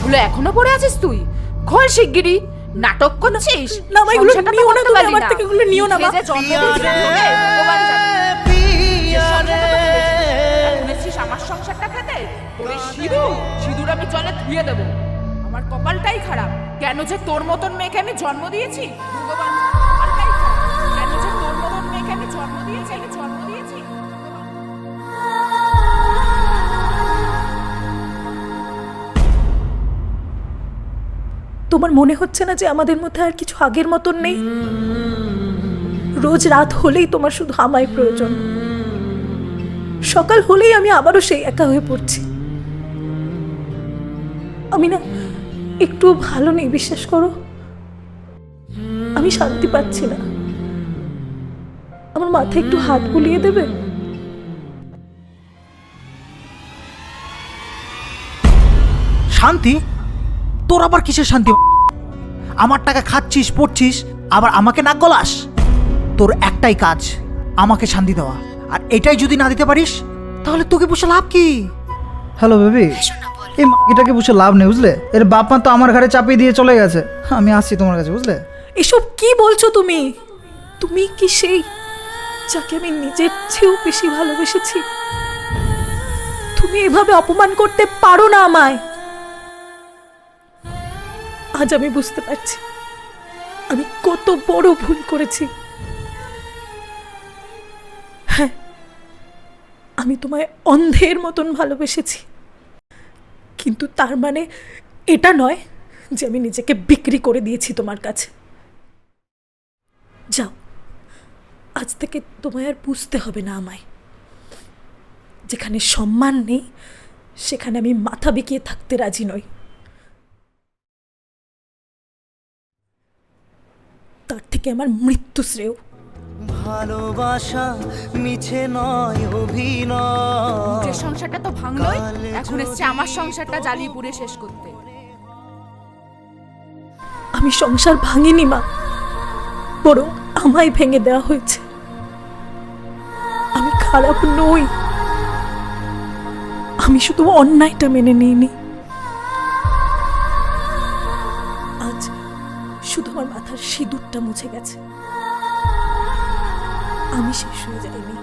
এগুলো এখনো পড়ে আছিস তুই? খোল শিগগিরই। নাটক করছিস? না মা, এগুলো নিও না, তুমি আমার থেকে এগুলো নিও না মা। ভগবান জানে। শুনেছিস আমার সংসারটা খেতে? ওরে সিঁদুর আমি জলে ধুয়ে দেবো। আমার কপালটাই খারাপ, কেন যে তোর মতন মেয়েকে আমি জন্ম দিয়েছি। ভগবান জানে, কপালটাই খারাপ, কেন যে তোর মতন মেয়েকে আমি জন্ম দিয়েছি। তোমার মনে হচ্ছে না যে আমাদের মধ্যে আর কিছু আগের মতন নেই? রোজ রাত হলেই তোমার শুধু আমায় প্রয়োজন, সকাল হলেই আমি আবারও সেই একা হয়ে পড়ছি। আমি না একটু ভালো নেই, বিশ্বাস করো। আমি শান্তি পাচ্ছি না। আমার মাথায় একটু হাত বুলিয়ে দেবে? শান্তি? তোর আবার কিসের শান্তি? আমার টাকা খাচ্ছিস, পড়ছিস, আবার আমাকে নাক গলাস। তোর একটাই কাজ, আমাকে শান্তি দেওয়া। আর এটাই যদি না দিতে পারিস তাহলে তোকে বসে লাভ কি? হ্যালো বেবি, এই মাগিটাকে বসে লাভ নেই বুঝলে। এর বাপ মা তো আমার ঘাড়ে চাপিয়ে দিয়ে চলে গেছে। আমি আসছি তোমার কাছে বুঝলে। এসব কি বলছো তুমি? তুমি কি সেই যাকে আমি নিজের চেয়েও বেশি ভালোবেসেছি? তুমি এভাবে অপমান করতে পারো না আমায়। আজ আমি বুঝতে পারছি আমি কত বড় ভুল করেছি। হ্যাঁ, আমি তোমায় অন্ধের মতন ভালোবেসেছি, কিন্তু তার মানে এটা নয় যে আমি নিজেকে বিক্রি করে দিয়েছি তোমার কাছে। যাও, আজ থেকে তোমায় আর বুঝতে হবে না আমায়। যেখানে সম্মান নেই সেখানে আমি মাথা বেঁকিয়ে থাকতে রাজি নই। তার থেকে আমার মৃত্যু শ্রেয়। ভালোবাসা মিছে নয়, অভিনয়। যে সংসারটা তো ভাঙলোই, এখন এসছে আমার সংসারটা জ্বালিয়ে পুড়ে শেষ করতে। আমি সংসার ভাঙিনি মা, বরং আমায় ভেঙে দেওয়া হয়েছে। আমি খারাপ নই, আমি শুধু অন্যায়টা মেনে নিইনি। আজ শুধু আমার মাথার সিঁদুরটা মুছে গেছে, আমি শেষ হয়ে যাইনি।